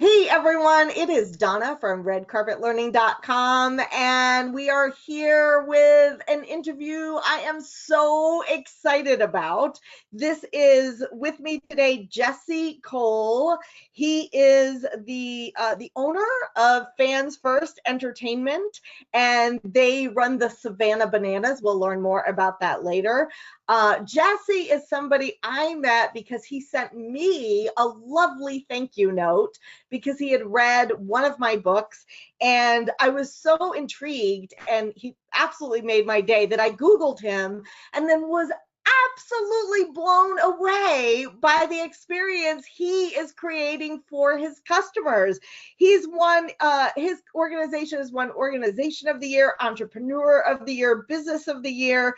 Hey everyone, it is Donna from redcarpetlearning.com, and we are here with an interview I am so excited about. This is with me today, Jesse Cole. He is the owner of Fans First Entertainment, and they run the Savannah Bananas. We'll learn more about that later. Jesse is somebody I met because he sent me a lovely thank you note because he had read one of my books, and I was so intrigued, and he absolutely made my day that I Googled him and then was absolutely blown away by the experience he is creating for his customers. He's won, his organization has won Organization of the Year, Entrepreneur of the Year, Business of the Year.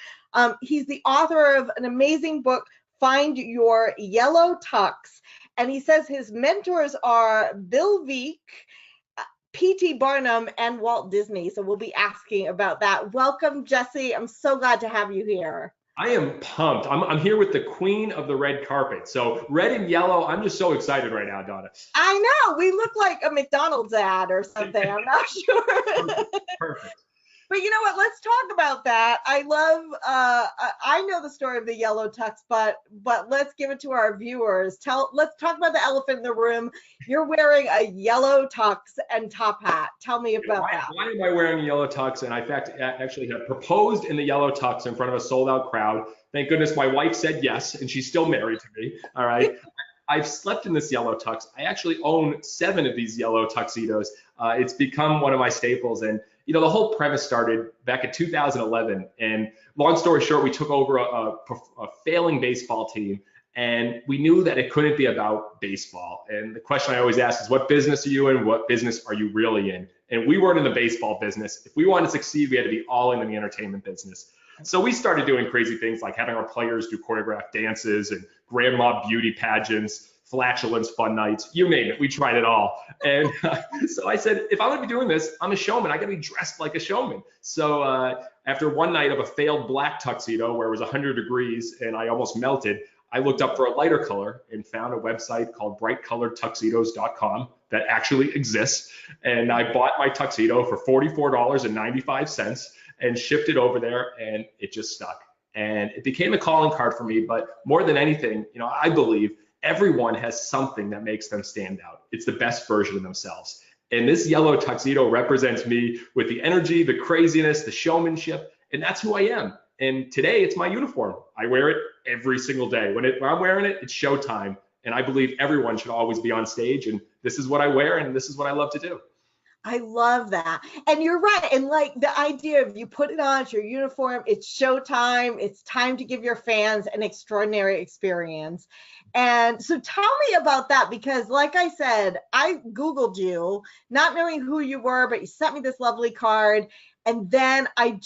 He's the author of an amazing book, Find Your Yellow Tux. And he says his mentors are Bill Veeck, P.T. Barnum, and Walt Disney. So we'll be asking about that. Welcome, Jesse. I'm so glad to have you here. I am pumped. I'm here with the queen of the red carpet. So red and yellow, I'm just so excited right now, Donna. I know. We look like a McDonald's ad or something. I'm not sure. Perfect. But you know what? Let's talk about that. I love, I know the story of the yellow tux, but let's give it to our viewers. Let's talk about the elephant in the room. You're wearing a yellow tux and top hat. Tell me about that. Why am I wearing a yellow tux? And I, in fact, actually have proposed in the yellow tux in front of a sold out crowd. Thank goodness my wife said yes, and she's still married to me. All right. I've slept in this yellow tux. I actually own 7 of these yellow tuxedos. It's become one of my staples. And you know, the whole premise started back in 2011. And long story short, we took over a failing baseball team, and we knew that it couldn't be about baseball. And the question I always ask is, what business are you in? What business are you really in? And we weren't in the baseball business. If we wanted to succeed, we had to be all in the entertainment business. So we started doing crazy things like having our players do choreographed dances and grandma beauty pageants, flatulence fun nights, you name it. We tried it all. And so I said, if I'm going to be doing this, I'm a showman. I got to be dressed like a showman. So after one night of a failed black tuxedo where it was 100 degrees and I almost melted, I looked up for a lighter color and found a website called brightcoloredtuxedos.com that actually exists. And I bought my tuxedo for $44.95 and shipped it over there, and it just stuck. And it became a calling card for me. But more than anything, you know, I believe everyone has something that makes them stand out. It's the best version of themselves. And this yellow tuxedo represents me with the energy, the craziness, the showmanship, and that's who I am. And today it's my uniform. I wear it every single day. When I'm wearing it, it's showtime. And I believe everyone should always be on stage. And this is what I wear, and this is what I love to do. I love that. And you're right. And like the idea of you put it on, it's your uniform, it's showtime, it's time to give your fans an extraordinary experience. And so tell me about that, because like I said, I Googled you, not knowing who you were, but you sent me this lovely card. And then I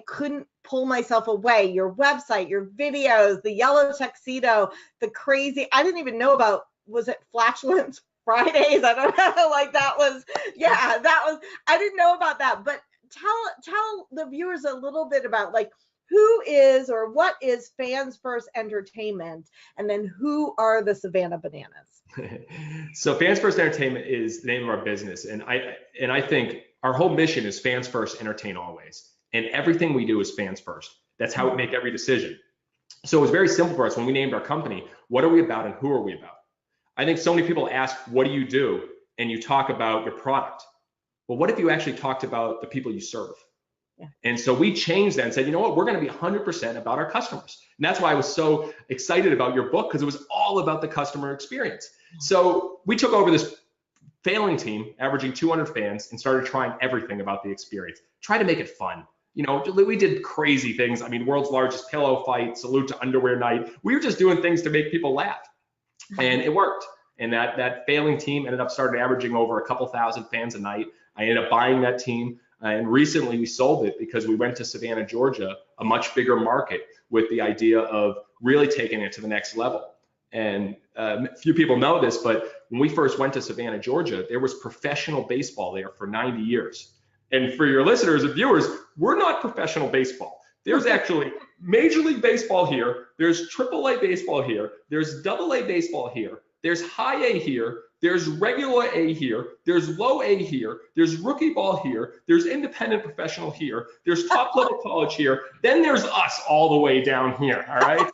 couldn't pull myself away. Your website, your videos, the yellow tuxedo, the crazy, I didn't even know about, was it flatulence Fridays? I don't know. Like that was, I didn't know about that. But tell the viewers a little bit about like who is or what is Fans First Entertainment, and then who are the Savannah Bananas? So Fans First Entertainment is the name of our business. And I think our whole mission is fans first, entertain always. And everything we do is fans first. That's how we make every decision. So it was very simple for us when we named our company. What are we about and who are we about? I think so many people ask, what do you do? And you talk about your product. Well, what if you actually talked about the people you serve? Yeah. And so we changed that and said, you know what, we're going to be 100% about our customers. And that's why I was so excited about your book, because it was all about the customer experience. So we took over this failing team, averaging 200 fans, and started trying everything about the experience. Try to make it fun. You know, we did crazy things. I mean, world's largest pillow fight, salute to underwear night. We were just doing things to make people laugh. And it worked. And that failing team ended up starting averaging over a couple thousand fans a night. I ended up buying that team. And recently we sold it because we went to Savannah, Georgia, a much bigger market, with the idea of really taking it to the next level. And few people know this, but when we first went to Savannah, Georgia, there was professional baseball there for 90 years. And for your listeners and viewers, we're not professional baseball. There's actually Major League Baseball here. There's AAA baseball here. There's AA baseball here. There's high A here. there's regular A here, there's low A here, there's rookie ball here, there's independent professional here, there's top level college here, then there's us all the way down here, all right?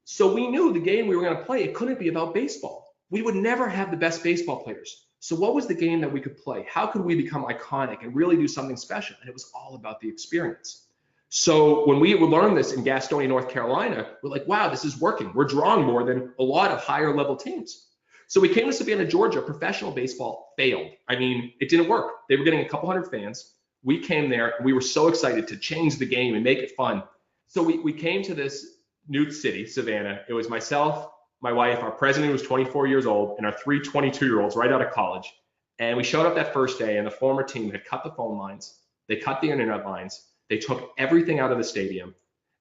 So we knew the game we were going to play, it couldn't be about baseball. We would never have the best baseball players. So what was the game that we could play? How could we become iconic and really do something special? And it was all about the experience. So when we learned this in Gastonia, North Carolina, we're like, wow, this is working. We're drawing more than a lot of higher level teams. So we came to Savannah, Georgia. Professional baseball failed. I mean, it didn't work. They were getting a couple hundred fans. We came there and we were so excited to change the game and make it fun. So we came to this new city, Savannah. It was myself, my wife, our president who was 24 years old, and our three 22-year-olds right out of college. And we showed up that first day, and the former team had cut the phone lines. They cut the internet lines. They took everything out of the stadium,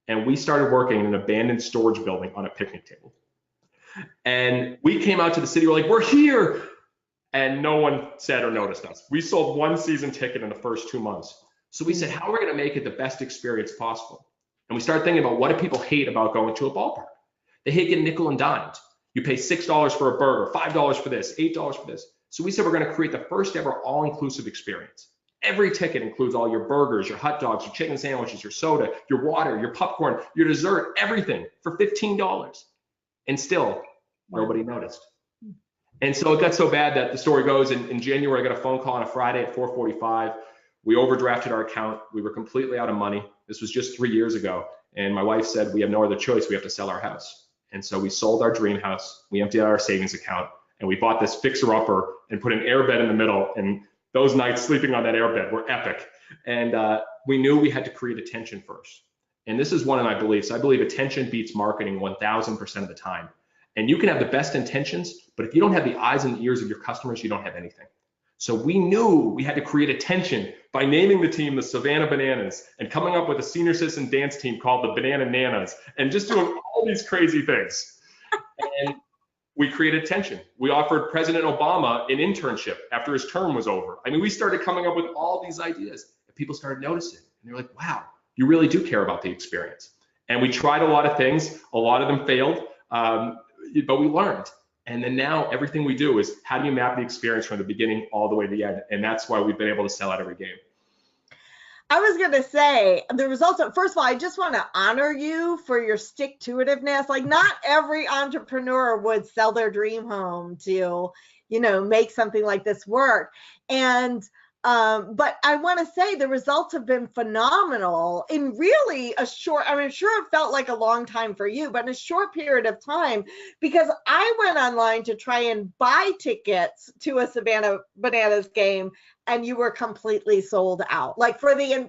and we started working in an abandoned storage building on a picnic table. And we came out to the city, we're like, we're here. And no one said or noticed us. We sold one season ticket in the first 2 months. So we said, how are we going to make it the best experience possible? And we started thinking about what do people hate about going to a ballpark? They hate getting nickel and dimed. You pay $6 for a burger, $5 for this, $8 for this. So we said we're going to create the first ever all-inclusive experience. Every ticket includes all your burgers, your hot dogs, your chicken sandwiches, your soda, your water, your popcorn, your dessert, everything for $15. And still, nobody noticed. And so it got so bad that the story goes in January, I got a phone call on a Friday at 4:45. We overdrafted our account. We were completely out of money. This was just 3 years ago. And my wife said, we have no other choice. We have to sell our house. And so we sold our dream house. We emptied out our savings account and we bought this fixer-upper and put an airbed in the middle. And those nights sleeping on that airbed were epic. And we knew we had to create attention first. And this is one of my beliefs. I believe attention beats marketing 1000% of the time. And you can have the best intentions, but if you don't have the eyes and ears of your customers, you don't have anything. So we knew we had to create attention by naming the team the Savannah Bananas and coming up with a senior citizen dance team called the Banana Nanas and just doing all these crazy things. And we created attention. We offered President Obama an internship after his term was over. I mean, we started coming up with all these ideas and people started noticing. And they're like, wow, you really do care about the experience. And we tried a lot of things. A lot of them failed, but we learned. And then now everything we do is how do you map the experience from the beginning all the way to the end? And that's why we've been able to sell out every game. I was going to say the results of, first of all, I just want to honor you for your stick-to-itiveness. Like not every entrepreneur would sell their dream home to, make something like this work. And but I want to say the results have been phenomenal in really a short, I'm sure it felt like a long time for you, but in a short period of time, because I went online to try and buy tickets to a Savannah Bananas game and you were completely sold out, like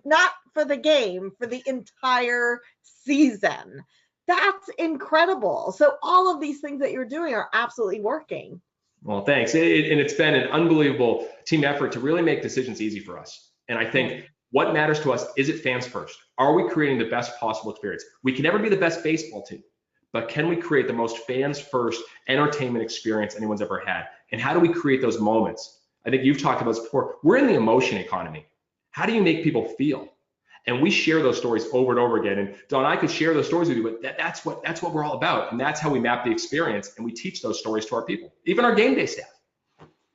not for the game, for the entire season. That's incredible. So all of these things that you're doing are absolutely working. Well, thanks. And it's been an unbelievable team effort to really make decisions easy for us. And I think what matters to us is it fans first. Are we creating the best possible experience? We can never be the best baseball team, but can we create the most fans first entertainment experience anyone's ever had? And how do we create those moments? I think you've talked about this before. We're in the emotion economy. How do you make people feel? And we share those stories over and over again. And Don, I could share those stories with you, but that's what we're all about. And that's how we map the experience. And we teach those stories to our people, even our game day staff.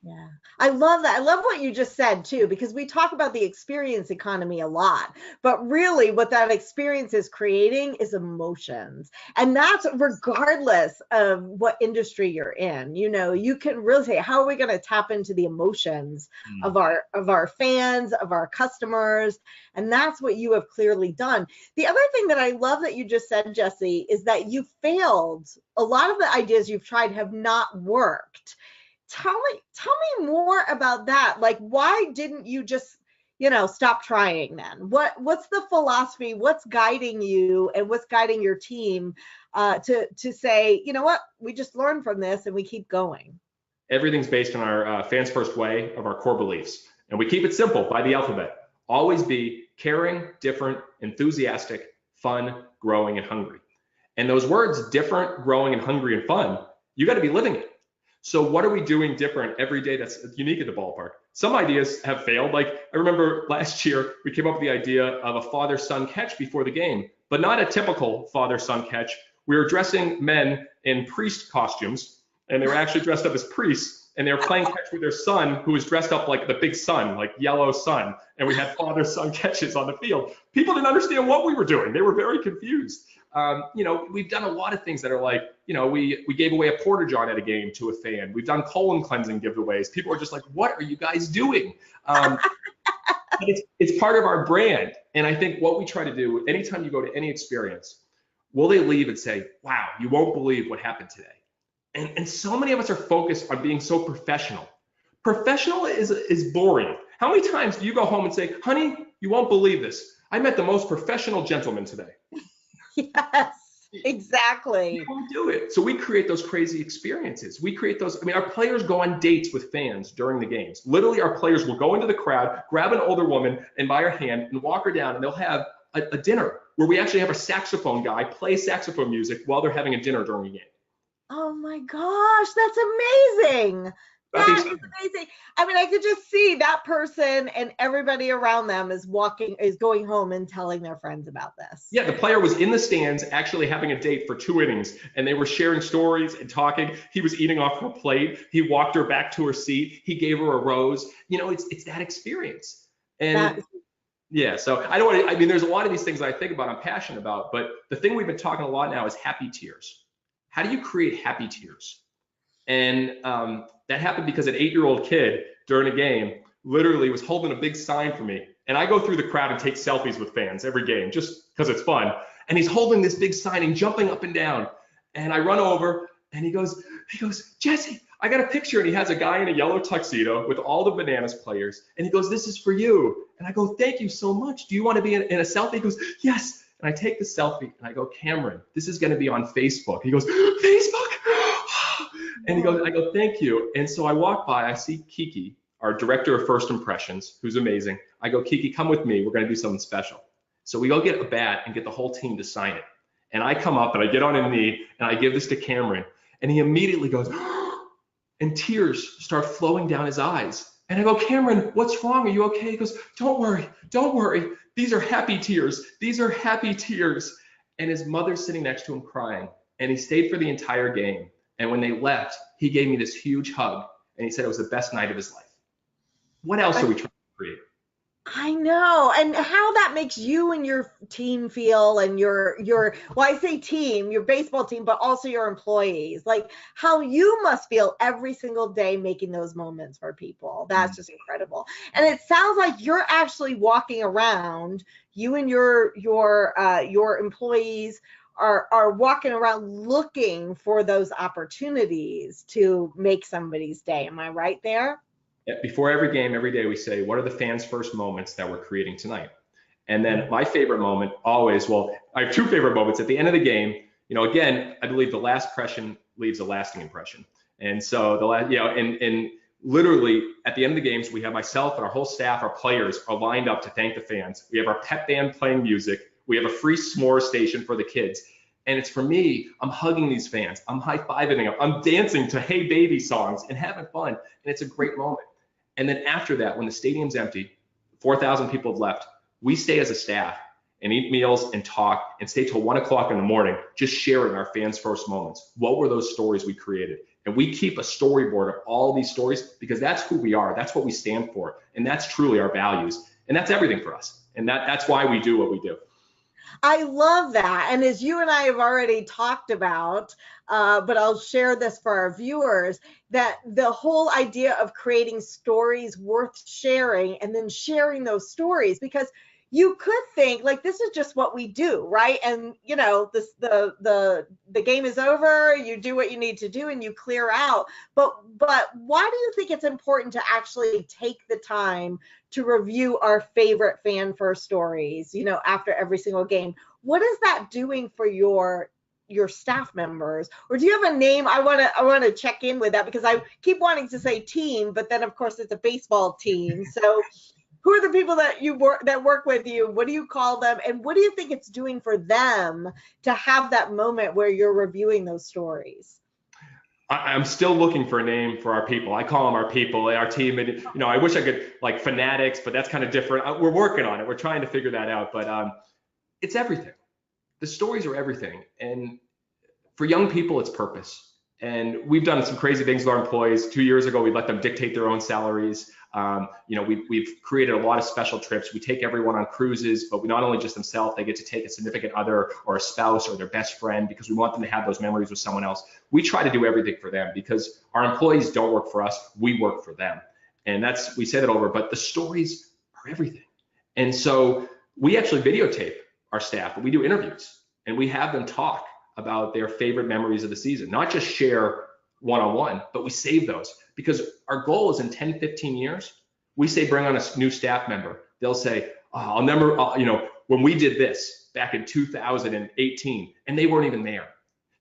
Yeah, I love that. I love what you just said too, because we talk about the experience economy a lot, but really what that experience is creating is emotions. And that's regardless of what industry you're in. You can really say, how are we going to tap into the emotions of our fans, of our customers? And that's what you have clearly done. The other thing that I love that you just said, Jesse, is that you failed. A lot of the ideas you've tried have not worked. Tell me more about that. Like, why didn't you just, stop trying then? What's the philosophy? What's guiding you and what's guiding your team to say, you know what, we just learned from this and we keep going? Everything's based on our fans first way of our core beliefs. And we keep it simple by the alphabet. Always be caring, different, enthusiastic, fun, growing, and hungry. And those words, different, growing, and hungry, and fun, you got to be living it. So what are we doing different every day that's unique at the ballpark? Some ideas have failed. Like I remember last year, we came up with the idea of a father-son catch before the game, but not a typical father-son catch. We were dressing men in priest costumes and they were actually dressed up as priests, and they were playing catch with their son, who was dressed up like the big sun, like yellow sun, and we had father-son catches on the field. People didn't understand what we were doing. They were very confused. We've done a lot of things that are like, we gave away a Porta John at a game to a fan. We've done colon cleansing giveaways. People are just like, what are you guys doing? But it's part of our brand. And I think what we try to do, anytime you go to any experience, will they leave and say, wow, you won't believe what happened today? And so many of us are focused on being so professional. Professional is boring. How many times do you go home and say, honey, you won't believe this. I met the most professional gentleman today. Yes, exactly. We won't do it. So we create those crazy experiences. We create those. I mean, our players go on dates with fans during the games. Literally, our players will go into the crowd, grab an older woman and by her hand and walk her down, and they'll have a dinner where we actually have a saxophone guy play saxophone music while they're having a dinner during a game. Oh my gosh, that's amazing. That is amazing. I mean, I could just see that person and everybody around them is going home and telling their friends about this. Yeah, the player was in the stands actually having a date for 2 innings, and they were sharing stories and talking. He was eating off her plate. He walked her back to her seat. He gave her a rose. It's that experience. And yeah, so I mean, there's a lot of these things that I think about, I'm passionate about, but the thing we've been talking a lot now is happy tears. How do you create happy tears? And that happened because an 8-year-old kid during a game literally was holding a big sign for me. And I go through the crowd and take selfies with fans every game just because it's fun. And he's holding this big sign and jumping up and down. And I run over and he goes, Jesse, I got a picture. And he has a guy in a yellow tuxedo with all the Bananas players. And he goes, this is for you. And I go, thank you so much. Do you want to be in a selfie? He goes, yes. And I take the selfie and I go, Cameron, this is going to be on Facebook. He goes, Facebook? And I go, thank you. And so I walk by, I see Kiki, our director of first impressions, who's amazing. I go, Kiki, come with me. We're going to do something special. So we go get a bat and get the whole team to sign it. And I come up and I get on a knee and I give this to Cameron. And he immediately goes, and tears start flowing down his eyes. And I go, Cameron, what's wrong? Are you okay? He goes, don't worry. These are happy tears. These are happy tears. And his mother's sitting next to him crying. And he stayed for the entire game. And when they left, he gave me this huge hug, and he said it was the best night of his life. What else are we trying to create? I know, and how that makes you and your team feel, and well, I say team, your baseball team, but also your employees, like how you must feel every single day making those moments for people. That's just incredible. And it sounds like you're actually walking around, you and your employees are walking around looking for those opportunities to make somebody's day. Am I right there? Before every game, every day, we say, what are the fans' first moments that we're creating tonight? And then my favorite moment always, well, I have 2 favorite moments at the end of the game. Again, I believe the last impression leaves a lasting impression. And so and literally at the end of the games, we have myself and our whole staff, our players are lined up to thank the fans. We have our pep band playing music. We have a free s'more station for the kids. And it's for me, I'm hugging these fans. I'm high-fiving them. I'm dancing to Hey Baby songs and having fun. And it's a great moment. And then after that, when the stadium's empty, 4,000 people have left, we stay as a staff and eat meals and talk and stay till 1 o'clock in the morning, just sharing our fans' first moments. What were those stories we created? And we keep a storyboard of all these stories because that's who we are. That's what we stand for. And that's truly our values. And that's everything for us. And that's why we do what we do. I love that. And as you and I have already talked about, but I'll share this for our viewers, that the whole idea of creating stories worth sharing and then sharing those stories, because you could think like this is just what we do, right? And the game is over, you do what you need to do and you clear out. But why do you think it's important to actually take the time to review our favorite fan first stories, after every single game? What is that doing for your staff members? Or do you have a name? I want to check in with that because I keep wanting to say team, but then of course it's a baseball team. So who are the people that work with you? What do you call them? And what do you think it's doing for them to have that moment where you're reviewing those stories? I'm still looking for a name for our people. I call them our people, our team. And, I wish I could like fanatics, but that's kind of different. We're working on it. We're trying to figure that out, but it's everything. The stories are everything. And for young people, it's purpose. And we've done some crazy things with our employees. 2 years ago, we let them dictate their own salaries. We've created a lot of special trips. We take everyone on cruises, but we not only just themselves, they get to take a significant other or a spouse or their best friend, because we want them to have those memories with someone else. We try to do everything for them because our employees don't work for us, we work for them. And we say that over, but the stories are everything. And so we actually videotape our staff, and we do interviews, and we have them talk about their favorite memories of the season, not just share one-on-one, but we save those, because our goal is in 10, 15 years, we say bring on a new staff member. They'll say, oh, I'll never, when we did this back in 2018, and they weren't even there.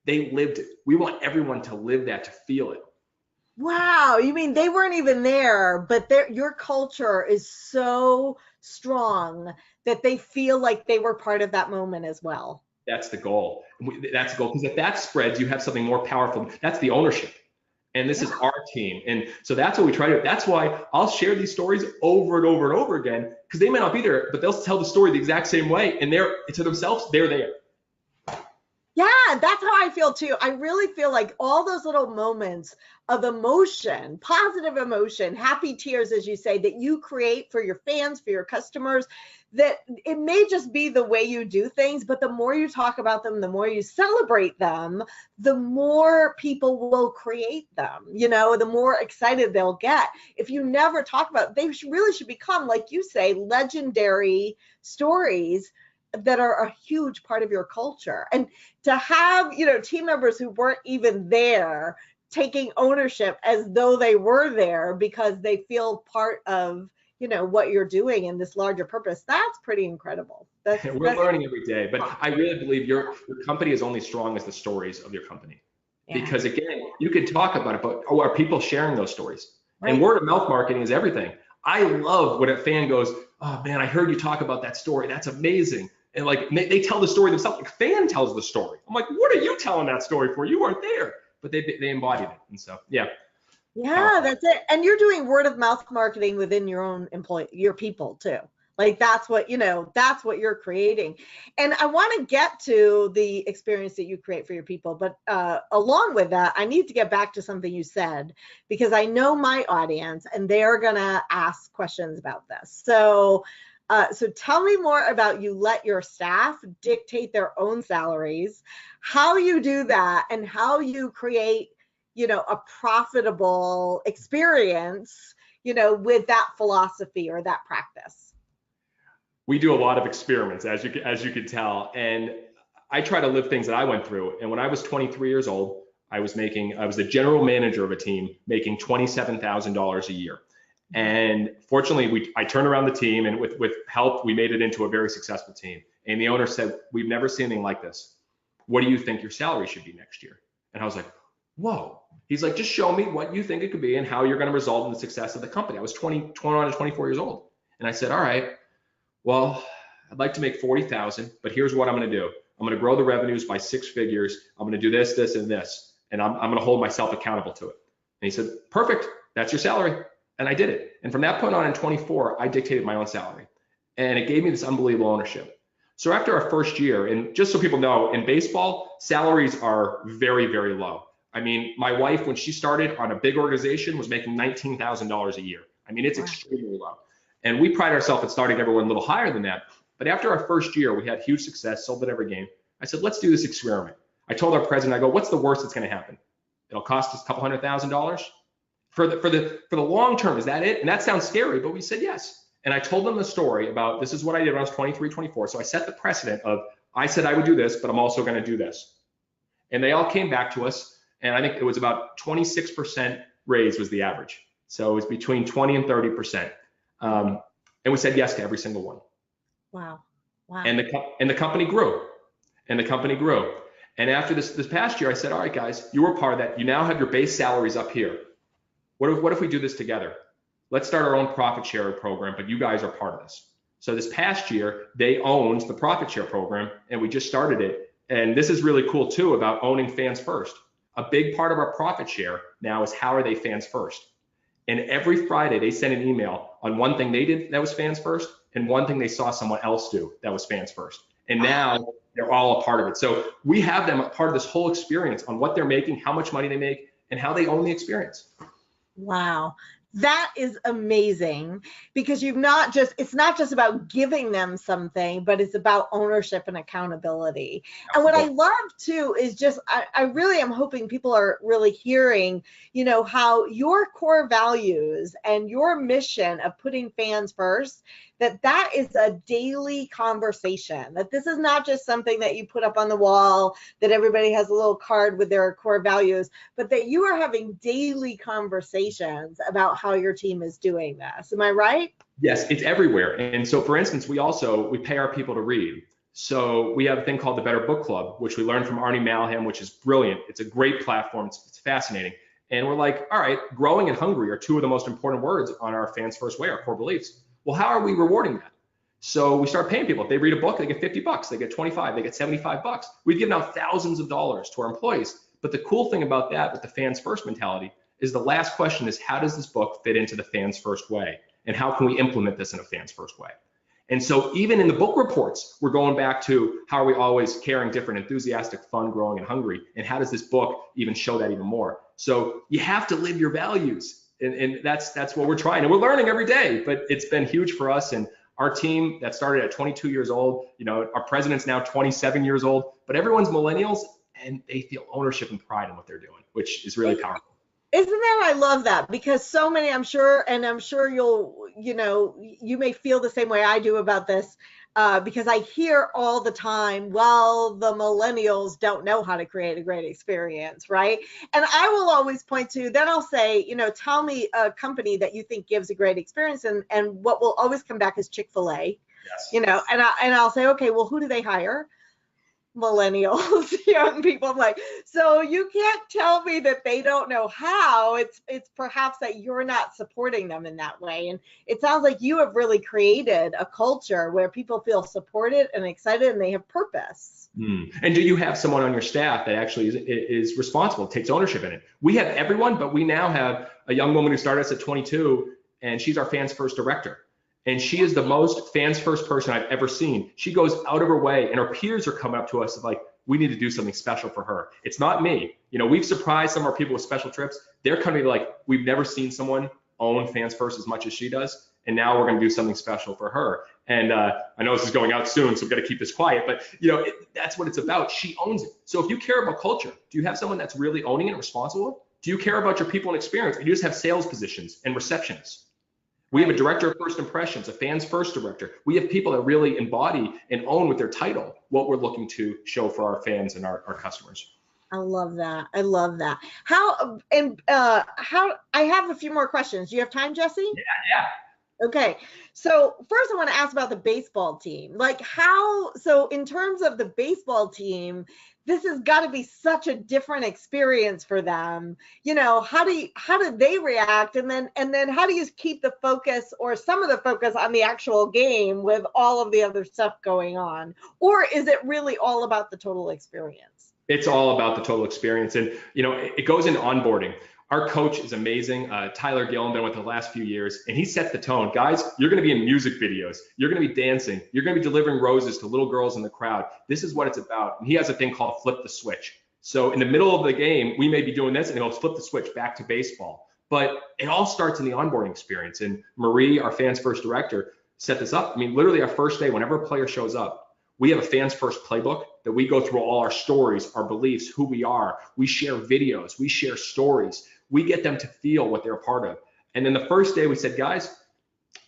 They lived it. We want everyone to live that, to feel it. Wow, you mean they weren't even there, but your culture is so strong that they feel like they were part of that moment as well. That's the goal. That's the goal, because if that spreads, you have something more powerful. That's the ownership. And this is our team. And so that's what we try to, that's why I'll share these stories over and over and over again, because they may not be there, but they'll tell the story the exact same way. And they're, to themselves, they're there. Yeah, that's how I feel too. I really feel like all those little moments of emotion, positive emotion, happy tears, as you say, that you create for your fans, for your customers, that it may just be the way you do things, but the more you talk about them, the more you celebrate them, the more people will create them, the more excited they'll get. If you never talk about it, they really should become, like you say, legendary stories that are a huge part of your culture. And to have, team members who weren't even there taking ownership as though they were there because they feel part of, what you're doing in this larger purpose, that's pretty incredible. We're learning every day, but I really believe your company is only strong as the stories of your company. Yeah. Because again, you can talk about it, but are people sharing those stories? Right. And word of mouth marketing is everything. I love when a fan goes, oh man, I heard you talk about that story. That's amazing. And like they tell the story themselves. Like, fan tells the story. I'm like, what are you telling that story for? You weren't there, but they embodied it. And so, yeah. Yeah, that's it. And you're doing word of mouth marketing within your own your people too. Like that's what you're creating. And I want to get to the experience that you create for your people, but along with that, I need to get back to something you said, because I know my audience and they're gonna ask questions about this. So tell me more about, you let your staff dictate their own salaries, how you do that, and how you create, a profitable experience, with that philosophy or that practice. We do a lot of experiments, as you can tell, and I try to live things that I went through. And when I was 23 years old, I was the general manager of a team making $27,000 a year. And fortunately, I turned around the team, and with help, we made it into a very successful team. And the owner said, we've never seen anything like this. What do you think your salary should be next year? And I was like, whoa. He's like, just show me what you think it could be and how you're going to result in the success of the company. I was 21 to 24 years old. And I said, all right, well, I'd like to make 40,000, but here's what I'm going to do. I'm going to grow the revenues by 6 figures. I'm going to do this, this, and this. And I'm going to hold myself accountable to it. And he said, perfect. That's your salary. And I did it. And from that point on in 24, I dictated my own salary. And it gave me this unbelievable ownership. So after our first year, and just so people know, in baseball, salaries are very, very low. I mean, my wife, when she started on a big organization, was making $19,000 a year. I mean, it's extremely low. And we pride ourselves at starting everyone a little higher than that. But after our first year, we had huge success, sold at every game. I said, let's do this experiment. I told our president, I go, what's the worst that's going to happen? It'll cost us a couple $100,000. For the long term, is that it? And that sounds scary, but we said yes. And I told them the story about, this is what I did when I was 23, 24. So I set the precedent of, I said I would do this, but I'm also going to do this. And they all came back to us. And I think it was about 26% raise was the average. So it was between 20 and 30%. And we said yes to every single one. Wow. Wow. And the company grew. And the company grew. And after this past year, I said, all right, guys, you were part of that. You now have your base salaries up here. What if we do this together? Let's start our own profit share program, but you guys are part of this. So this past year, they owned the profit share program, and we just started it. And this is really cool too, about owning fans first. A big part of our profit share now is, how are they fans first? And every Friday they send an email on one thing they did that was fans first, and one thing they saw someone else do that was fans first. And now They're all a part of it. So we have them a part of this whole experience on what they're making, how much money they make, and how they own the experience. Wow. That is amazing because it's not just about giving them something, but it's about ownership and accountability. And what I Absolutely. love too is just, I really am hoping people are really hearing, how your core values and your mission of putting fans first, that is a daily conversation, that this is not just something that you put up on the wall, that everybody has a little card with their core values, but that you are having daily conversations about how your team is doing this. Am I right? Yes, it's everywhere. And so, for instance, we pay our people to read. So we have a thing called the Better Book Club, which we learned from Arnie Malham, which is brilliant. It's a great platform. It's fascinating. And we're like, all right, growing and hungry are two of the most important words on our fans first way, our core beliefs. Well, how are we rewarding that? So we start paying people. If they read a book, they get $50, they get 25, they get $75. We've given out thousands of dollars to our employees. But the cool thing about that with the fans first mentality is the last question is, how does this book fit into the fans first way? And how can we implement this in a fans first way? And so even in the book reports, we're going back to how are we always caring, different, enthusiastic, fun, growing, and hungry? And how does this book even show that even more? So you have to live your values. And that's what we're trying. And we're learning every day, but it's been huge for us. And our team that started at 22 years old, our president's now 27 years old, but everyone's millennials and they feel ownership and pride in what they're doing, which is really powerful. Isn't that, I love that because so many, I'm sure you may feel the same way I do about this, because I hear all the time, well, the millennials don't know how to create a great experience, right? And I will always point to, then I'll say, tell me a company that you think gives a great experience, and what will always come back is Chick-fil-A, Yes. and I'll say, okay, well, who do they hire? Millennials, young people. I'm like, so you can't tell me that they don't know how. It's perhaps that you're not supporting them in that way. And it sounds like you have really created a culture where people feel supported and excited and they have purpose. And do you have someone on your staff that actually is responsible, takes ownership in it? We have everyone, but we now have a young woman who started us at 22, and she's our fans first director. And she is the most fans first person I've ever seen. She goes out of her way, and her peers are coming up to us like, we need to do something special for her. It's not me. We've surprised some of our people with special trips. They're coming like, we've never seen someone own fans first as much as she does. And now we're going to do something special for her. And I know this is going out soon, so we've got to keep this quiet, but that's what it's about. She owns it. So if you care about culture, do you have someone that's really owning it and responsible? Do you care about your people and experience? Or do you just have sales positions and receptionists? We have a director of first impressions, a fans first director. We have people that really embody and own with their title what we're looking to show for our fans and our customers. I love that. I love that. How I have a few more questions. Do you have time, Jesse? Yeah. Okay. So first I want to ask about the baseball team. So in terms of the baseball team, this has got to be such a different experience for them. How do they react? And then how do you keep the focus or some of the focus on the actual game with all of the other stuff going on? Or is it really all about the total experience? It's all about the total experience. And, it goes into onboarding. Our coach is amazing. Tyler Gillen, been with the last few years, and he sets the tone. Guys, you're going to be in music videos. You're going to be dancing. You're going to be delivering roses to little girls in the crowd. This is what it's about. And he has a thing called flip the switch. So in the middle of the game, we may be doing this, and he'll flip the switch back to baseball. But it all starts in the onboarding experience. And Marie, our fans first director, set this up. Literally our first day, whenever a player shows up, we have a fans first playbook that we go through all our stories, our beliefs, who we are. We share videos. We share stories. We get them to feel what they're a part of. And then the first day we said, guys,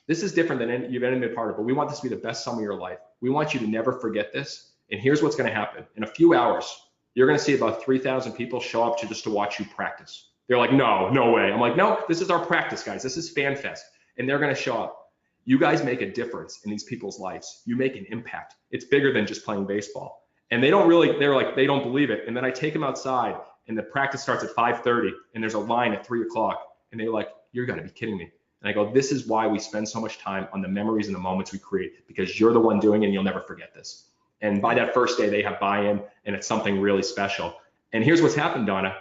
this is different than you've ever been a part of, but we want this to be the best summer of your life. We want you to never forget this. And here's what's going to happen. In a few hours, you're going to see about 3,000 people show up just to watch you practice. They're like, no way. I'm like, no, this is our practice, guys. This is Fan Fest. And they're going to show up. You guys make a difference in these people's lives. You make an impact. It's bigger than just playing baseball. And they don't believe it. And then I take them outside, and the practice starts at 5:30, and there's a line at 3 o'clock. And they're like, you're going to be kidding me. And I go, this is why we spend so much time on the memories and the moments we create, because you're the one doing it and you'll never forget this. And by that first day, they have buy-in, and it's something really special. And here's what's happened, Donna.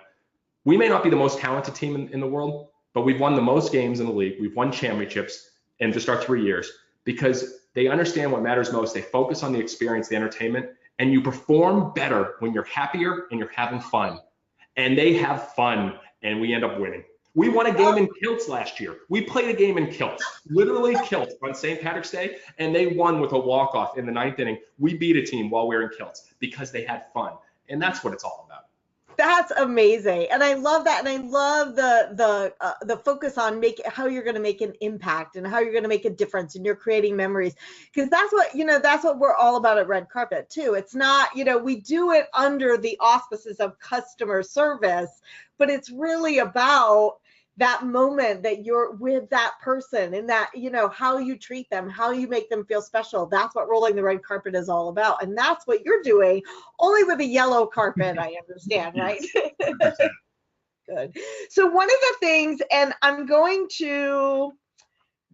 We may not be the most talented team in the world, but we've won the most games in the league. We've won championships in just our 3 years because they understand what matters most. They focus on the experience, the entertainment, And you perform better when you're happier and you're having fun. And they have fun, and we end up winning. We won a game in kilts last year. We played a game in kilts, literally kilts on St. Patrick's Day, and they won with a walk-off in the 9th inning. We beat a team while wearing kilts because they had fun. And that's what it's all about. That's amazing, and I love that, and I love the focus on how you're going to make an impact and how you're going to make a difference, and you're creating memories, because that's what we're all about at Red Carpet too. It's not, we do it under the auspices of customer service, but it's really about that moment that you're with that person, and that, how you treat them, how you make them feel special. That's what rolling the red carpet is all about. And that's what you're doing, only with a yellow carpet, I understand, right? Good. So one of the things, and I'm going to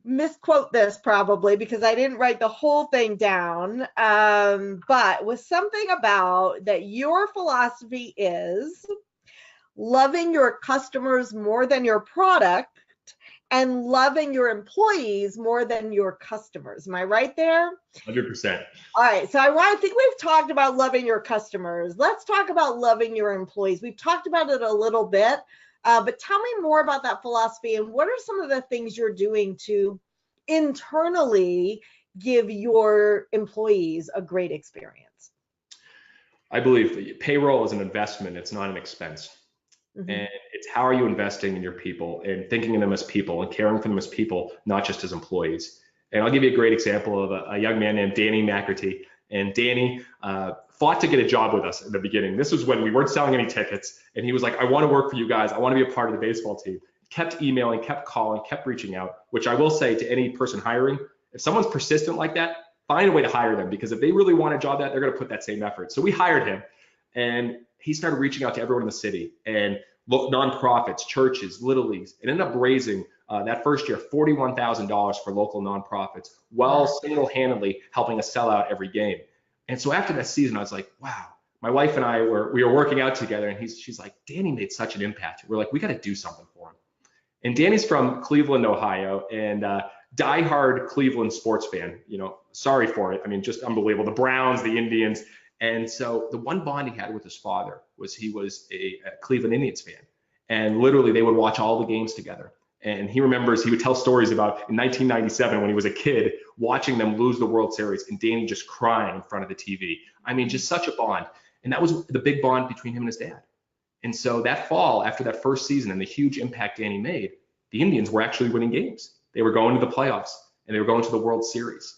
misquote this probably because I didn't write the whole thing down, but was something about that your philosophy is loving your customers more than your product and loving your employees more than your customers. Am I right there? 100%. All right. So I think we've talked about loving your customers. Let's talk about loving your employees. We've talked about it a little bit, but tell me more about that philosophy, and what are some of the things you're doing to internally give your employees a great experience? I believe payroll is an investment. It's not an expense. Mm-hmm. And it's how are you investing in your people and thinking of them as people and caring for them as people, not just as employees. And I'll give you a great example of a young man named Danny McAtee. And Danny fought to get a job with us in the beginning. This was when we weren't selling any tickets. And he was like, I want to work for you guys. I want to be a part of the baseball team. Kept emailing, kept calling, kept reaching out, which I will say to any person hiring, if someone's persistent like that, find a way to hire them, because if they really want a job, they're going to put that same effort. So we hired him, and he started reaching out to everyone in the city and nonprofits, churches, little leagues, and ended up raising that first year $41,000 for local nonprofits, while single-handedly helping us sell out every game. And so after that season, I was like, wow. My wife and I we were working out together, and she's like, Danny made such an impact. We're like, we got to do something for him. And Danny's from Cleveland, Ohio, and diehard Cleveland sports fan. Sorry for it. I mean, just unbelievable. The Browns, the Indians. And so the one bond he had with his father was he was a Cleveland Indians fan. And literally they would watch all the games together. And he remembers, he would tell stories about in 1997 when he was a kid, watching them lose the World Series and Danny just crying in front of the TV. I mean, just such a bond. And that was the big bond between him and his dad. And so that fall, after that first season and the huge impact Danny made, the Indians were actually winning games. They were going to the playoffs, and they were going to the World Series.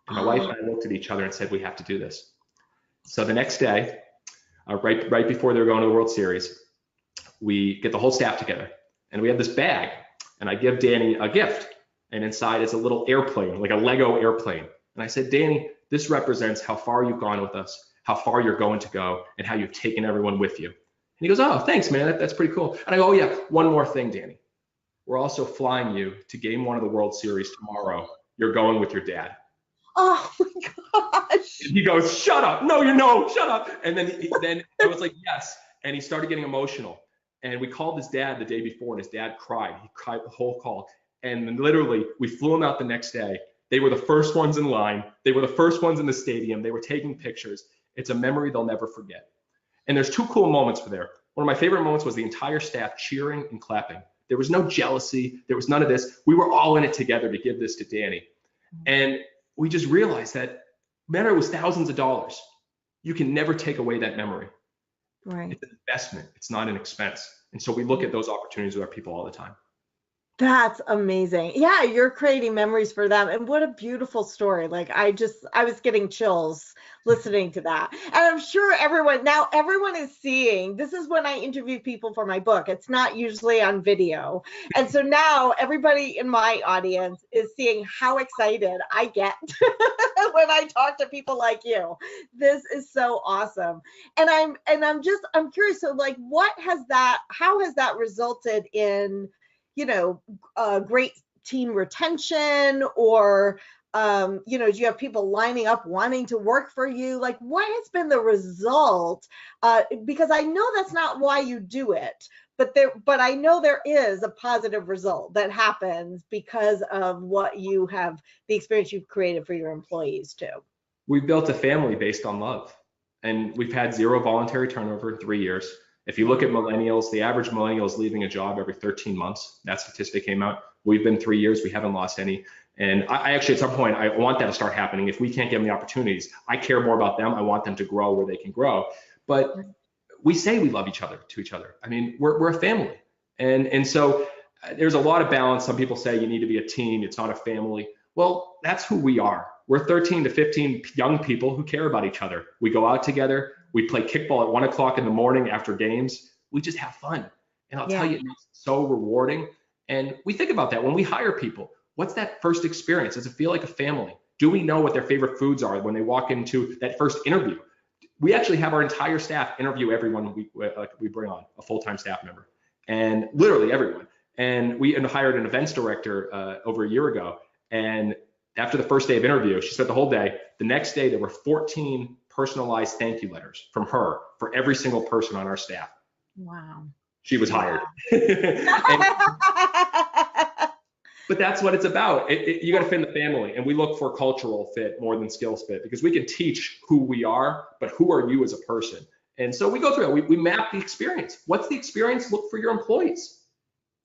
And my wife and I looked at each other and said, we have to do this. So the next day, right before they were going to the World Series, we get the whole staff together, and we have this bag, and I give Danny a gift, and inside is a little airplane, like a Lego airplane. And I said, Danny, this represents how far you've gone with us, how far you're going to go, and how you've taken everyone with you. And he goes, oh, thanks, man. That's pretty cool. And I go, oh, yeah, one more thing, Danny. We're also flying you to game 1 of the World Series tomorrow. You're going with your dad. Oh my gosh. And he goes, shut up. No, no, shut up. And then I was like, yes. And he started getting emotional. And we called his dad the day before, and his dad cried. He cried the whole call. And then literally, we flew him out the next day. They were the first ones in line. They were the first ones in the stadium. They were taking pictures. It's a memory they'll never forget. And there's 2 cool moments for there. One of my favorite moments was the entire staff cheering and clapping. There was no jealousy. There was none of this. We were all in it together to give this to Danny. And we just realized that matter it was thousands of dollars, you can never take away that memory. Right. It's an investment. It's not an expense. And so we look at those opportunities with our people all the time. That's amazing. Yeah, you're creating memories for them. And what a beautiful story. Like I was getting chills listening to that. And I'm sure everyone is seeing, this is when I interview people for my book. It's not usually on video. And so now everybody in my audience is seeing how excited I get when I talk to people like you. This is so awesome. And I'm curious. So like, how has that resulted in, great team retention, or, do you have people lining up wanting to work for you? Like, what has been the result? Because I know that's not why you do it, but I know there is a positive result that happens because of the experience you've created for your employees too. We built a family based on love. and we've had zero voluntary turnover in 3 years. If you look at millennials, the average millennial is leaving a job every 13 months. That statistic came out. We've been 3 years, we haven't lost any. And I actually, at some point, I want that to start happening. If we can't give them the opportunities, I care more about them. I want them to grow where they can grow. But we say we love each other to each other. I mean, we're a family. And so there's a lot of balance. Some people say you need to be a team. It's not a family. Well, that's who we are. We're 13 to 15 young people who care about each other. We go out together. We play kickball at 1 o'clock in the morning after games. We just have fun. And I'll tell you, it's so rewarding. And we think about that when we hire people. What's that first experience? Does it feel like a family? Do we know what their favorite foods are when they walk into that first interview? We actually have our entire staff interview everyone we bring on, a full-time staff member, and literally everyone. And we hired an events director over a year ago. And after the first day of interview, she spent the whole day. The next day, there were 14 personalized thank you letters from her for every single person on our staff. Wow. She was hired. But that's what it's about. You got to fit in the family, and we look for cultural fit more than skills fit, because we can teach who we are, but who are you as a person? And so we go through it. We map the experience. What's the experience look for your employees?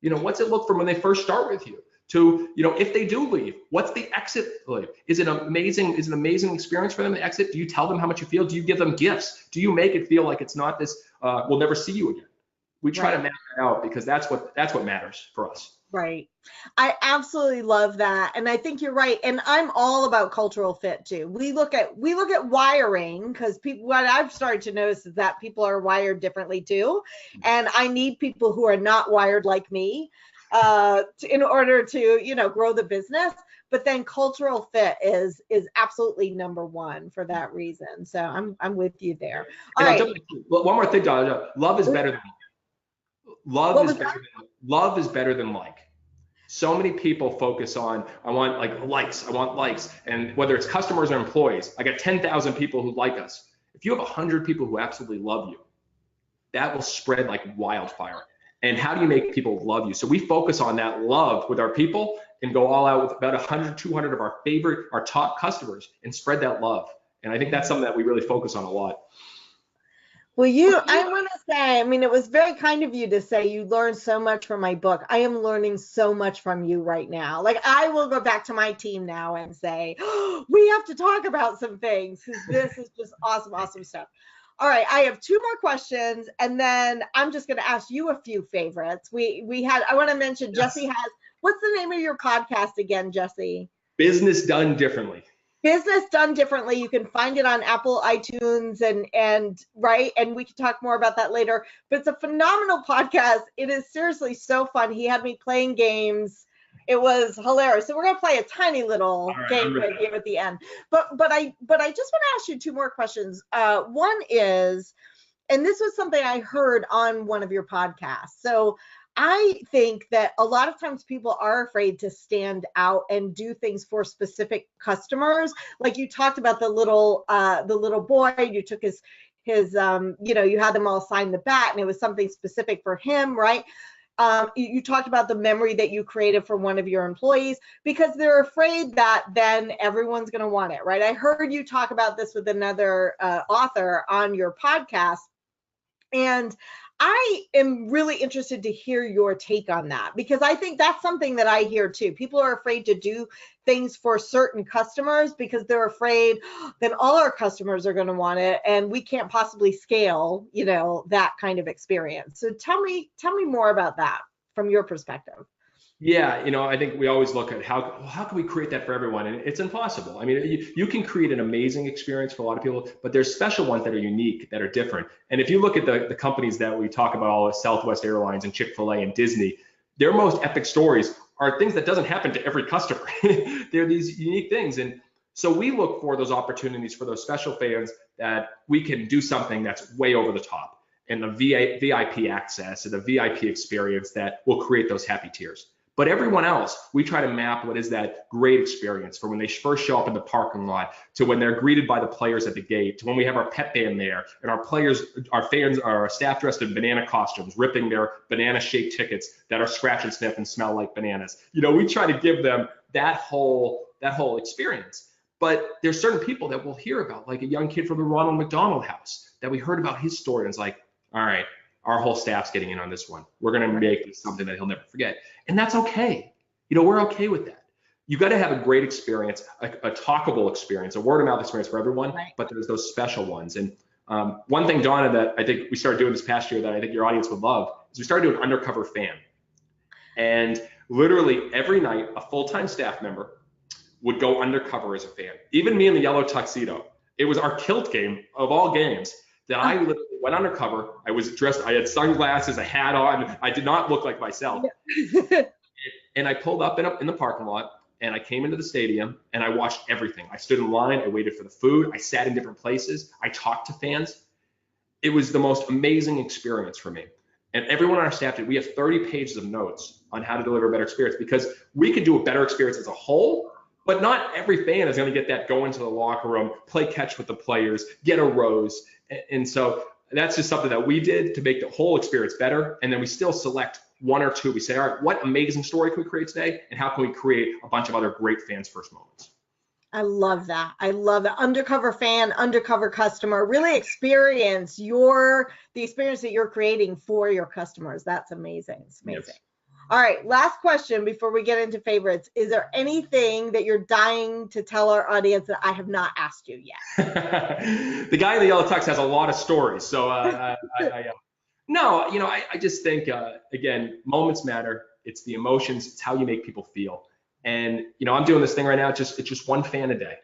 You know, what's it look for when they first start with you? To, you know, if they do leave, what's the exit like? Is it amazing? Is it an amazing experience for them to exit? Do you tell them how much you feel? Do you give them gifts? Do you make it feel like it's not this, we'll never see you again? We try to map that out, because that's what matters for us. Right. I absolutely love that. And I think you're right. And I'm all about cultural fit too. We look at wiring, because what I've started to notice is that people are wired differently too. And I need people who are not wired like me in order to, you know, grow the business. But then cultural fit is absolutely number one for that reason. So I'm with you there. All right. One more thing, Donna. Love is better than love is better than like. So many people focus on, I want likes, and whether it's customers or employees, I got 10,000 people who like us. If you have 100 people who absolutely love you, that will spread like wildfire. And how do you make people love you? So we focus on that love with our people and go all out with about 100, 200 of our top customers and spread that love. And I think that's something that we really focus on a lot. Well, I want to say, I mean, it was very kind of you to say you learned so much from my book. I am learning so much from you right now. Like, I will go back to my team now and say, oh, we have to talk about some things, because this is just awesome, awesome stuff. All right, I have 2 more questions, and then I'm just going to ask you a few favorites. I want to mention Jesse has, what's the name of your podcast again, Jesse? Business Done Differently. Business Done Differently. You can find it on Apple, iTunes, and right. And we can talk more about that later. But it's a phenomenal podcast. It is seriously so fun. He had me playing games. It was hilarious. So we're gonna play a tiny little game with you at the end. But I just want to ask you 2 more questions. One is, and this was something I heard on one of your podcasts. So I think that a lot of times people are afraid to stand out and do things for specific customers. Like you talked about the little boy, you took his you know, you had them all sign the bat, and it was something specific for him, right? You talked about the memory that you created for one of your employees, because they're afraid that then everyone's going to want it, right? I heard you talk about this with another author on your podcast, and I am really interested to hear your take on that, because I think that's something that I hear too. People are afraid to do things for certain customers because they're afraid that all our customers are going to want it, and we can't possibly scale, you know, that kind of experience. So tell me more about that from your perspective. Yeah, you know, I think we always look at how can we create that for everyone, and it's impossible. I mean, you can create an amazing experience for a lot of people, but there's special ones that are unique, that are different. And if you look at the companies that we talk about, all Southwest Airlines and Chick-fil-A and Disney, their most epic stories are things that doesn't happen to every customer. They're these unique things, and so we look for those opportunities for those special fans that we can do something that's way over the top, and the VIP access and the VIP experience that will create those happy tears. But everyone else, we try to map what is that great experience from when they first show up in the parking lot, to when they're greeted by the players at the gate, to when we have our pet band there, and our staff dressed in banana costumes, ripping their banana-shaped tickets that are scratch and sniff and smell like bananas. You know, we try to give them that whole experience. But there's certain people that we'll hear about, like a young kid from the Ronald McDonald House, that we heard about his story, and it's like, all right, our whole staff's getting in on this one. We're going to make this something that he'll never forget. And that's okay. We're okay with that. You got to have a great experience, a talkable experience, a word of mouth experience for everyone, Right. but there's those special ones. And one thing, Donna, that I think we started doing this past year that I think your audience would love is we started doing Undercover Fan. And literally every night, a full-time staff member would go undercover as a fan. Even me in the yellow tuxedo. It was our kilt game of all games that I literally went undercover. I was dressed, I had sunglasses, a hat on. I did not look like myself. And I pulled up in the parking lot, and I came into the stadium, and I watched everything. I stood in line, I waited for the food, I sat in different places, I talked to fans. It was the most amazing experience for me. And everyone on our staff did. We have 30 pages of notes on how to deliver a better experience, because we could do a better experience as a whole, but not every fan is going to get that, go into the locker room, play catch with the players, get a rose. And so that's just something that we did to make the whole experience better. And then we still select one or two. We say, all right, what amazing story can we create today? And how can we create a bunch of other great fans' first moments? I love that. I love that. Undercover fan, undercover customer, really experience the experience that you're creating for your customers. That's amazing. It's amazing. Yes. All right, last question before we get into favorites. Is there anything that you're dying to tell our audience that I have not asked you yet? The guy in the yellow tux has a lot of stories. So no, I just think, again, moments matter. It's the emotions. It's how you make people feel. And, I'm doing this thing right now. It's just one fan a day.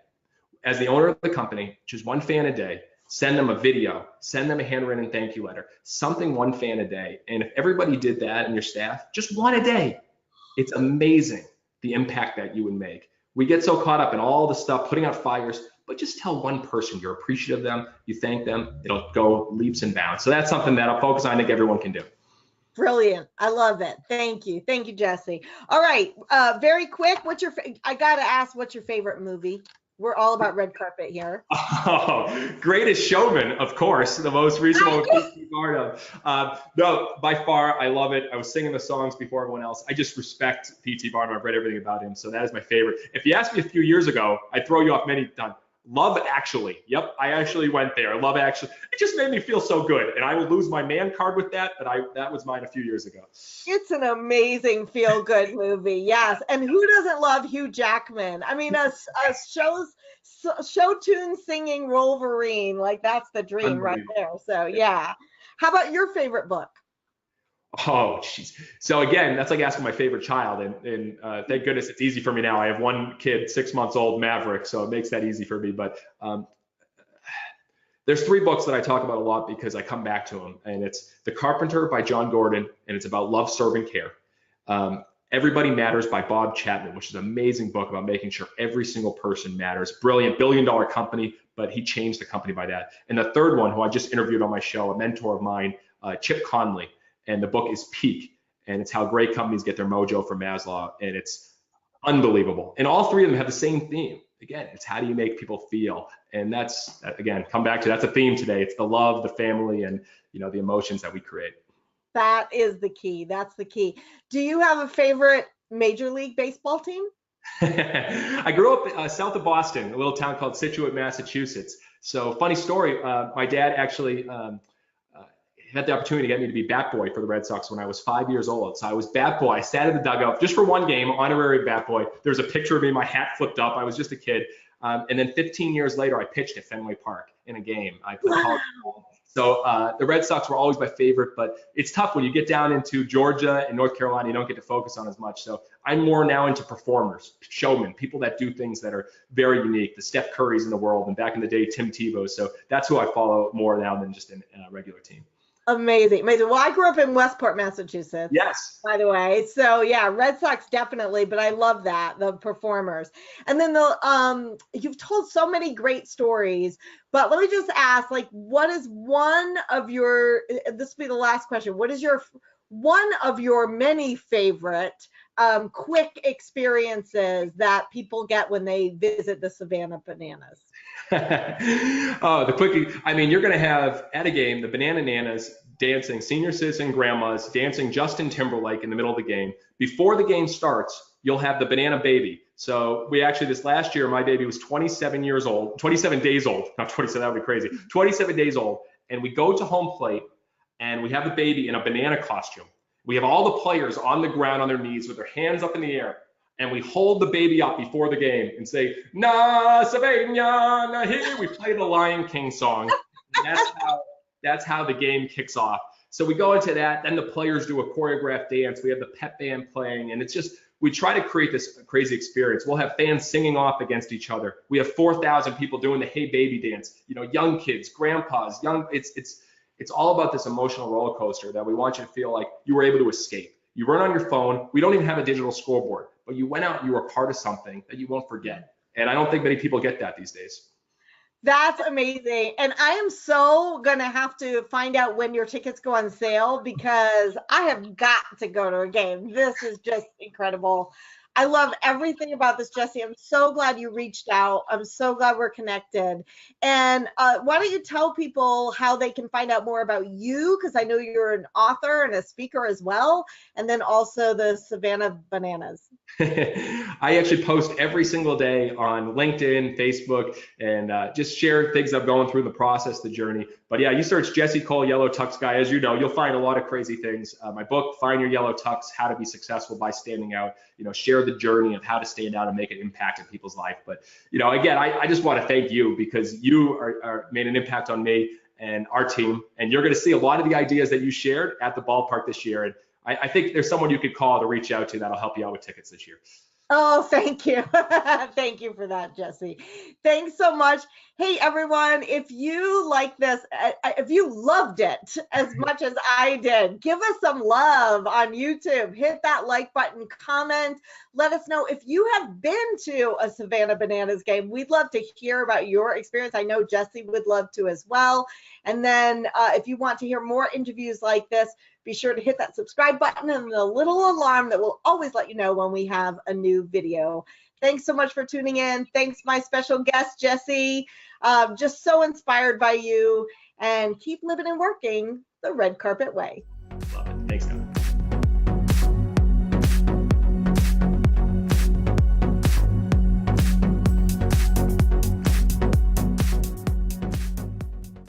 As the owner of the company, just one fan a day. Send them a video, send them a handwritten thank you letter, something, one fan a day. And if everybody did that in your staff, just one a day, it's amazing the impact that you would make. We get so caught up in all the stuff, putting out fires, but just tell one person you're appreciative of them, you thank them, it'll go leaps and bounds. So that's something that I'll focus on, I think everyone can do. Brilliant. I love it. Thank you. Thank you, Jesse. All right. Very quick. I got to ask, what's your favorite movie? We're all about red carpet here. Oh, Greatest Showman, of course, the most recent one with P.T. Barnum. No, by far, I love it. I was singing the songs before everyone else. I just respect P.T. Barnum. I've read everything about him, so that is my favorite. If you asked me a few years ago, I'd throw you off many times. Love Actually. Yep, I actually went there. Love Actually. It just made me feel so good, and I will lose my man card with that, but that was mine a few years ago. It's an amazing feel-good movie, yes. And who doesn't love Hugh Jackman? I mean, a show tune singing Wolverine, like that's the dream right there. So yeah. How about your favorite book? Oh, jeez. So again, that's like asking my favorite child, and thank goodness it's easy for me now. I have one kid, 6 months old, Maverick, so it makes that easy for me. But there's 3 books that I talk about a lot because I come back to them, and it's The Carpenter by John Gordon, and it's about love, serve, and care. Everybody Matters by Bob Chapman, which is an amazing book about making sure every single person matters. Brilliant, billion-dollar company, but he changed the company by that. And the third one, who I just interviewed on my show, a mentor of mine, Chip Conley. And the book is Peak, and it's how great companies get their mojo from Maslow, and it's unbelievable. And all 3 of them have the same theme. Again, it's how do you make people feel? And that's, again, come back to, that's a theme today. It's the love, the family, and the emotions that we create. That is the key. That's the key. Do you have a favorite Major League Baseball team? I grew up south of Boston, a little town called Scituate, Massachusetts. So funny story, my dad actually had the opportunity to get me to be bat boy for the Red Sox when I was 5 years old. So I was bat boy. I sat in the dugout just for one game, honorary bat boy. There's a picture of me, my hat flipped up. I was just a kid. And then 15 years later, I pitched at Fenway Park in a game. I played college ball. So the Red Sox were always my favorite, but it's tough when you get down into Georgia and North Carolina, you don't get to focus on as much. So I'm more now into performers, showmen, people that do things that are very unique, the Steph Currys in the world, and back in the day, Tim Tebow. So that's who I follow more now than just a regular team. Amazing, amazing. Well, I grew up in Westport, Massachusetts. Yes. By the way, so yeah, Red Sox definitely, but I love that, the performers. And then you've told so many great stories, but let me just ask, like, what is one of your? This will be the last question. What is one of your many favorite quick experiences that people get when they visit the Savannah Bananas? Oh, the quickie. I mean, you're going to have at a game the Banana Nanas dancing, senior citizen grandmas dancing Justin Timberlake in the middle of the game. Before the game starts, you'll have the Banana Baby, So we actually, this last year, my baby was 27 years old, 27 days old, not 27, that would be crazy, 27 days old. And we go to home plate and we have the baby in a banana costume. We have all the players on the ground on their knees with their hands up in the air. And we hold the baby up before the game and say, "Na Savannah, na here." We play the Lion King song. And that's how the game kicks off. So we go into that. Then the players do a choreographed dance. We have the pep band playing, and it's just, we try to create this crazy experience. We'll have fans singing off against each other. We have 4,000 people doing the "Hey Baby" dance. You know, young kids, grandpas, young. It's all about this emotional roller coaster that we want you to feel like you were able to escape. You weren't on your phone. We don't even have a digital scoreboard, but you went out and you were part of something that you won't forget. And I don't think many people get that these days. That's amazing. And I am so going to have to find out when your tickets go on sale because I have got to go to a game. This is just incredible. I love everything about this, Jesse. I'm so glad you reached out. I'm so glad we're connected. And why don't you tell people how they can find out more about you? Because I know you're an author and a speaker as well. And then also the Savannah Bananas. I actually post every single day on LinkedIn, Facebook, and just share things I'm going through the process, the journey. But yeah, you search Jesse Cole Yellow Tux Guy, as you know, you'll find a lot of crazy things. My book, Find Your Yellow Tux, How to Be Successful by Standing Out, share the journey of how to stand out and make an impact in people's life. But, again, I just want to thank you because you are made an impact on me and our team. And you're going to see a lot of the ideas that you shared at the ballpark this year. And I think there's someone you could call to reach out to that'll help you out with tickets this year. Oh, thank you. Thank you for that, Jesse. Thanks so much. Hey, everyone, if you like this, if you loved it as much as I did, give us some love on YouTube. Hit that like button, comment. Let us know if you have been to a Savannah Bananas game. We'd love to hear about your experience. I know Jesse would love to as well. And then if you want to hear more interviews like this, be sure to hit that subscribe button and the little alarm that will always let you know when we have a new video. Thanks so much for tuning in. Thanks, my special guest, Jesse. Just so inspired by you, and keep living and working the red carpet way.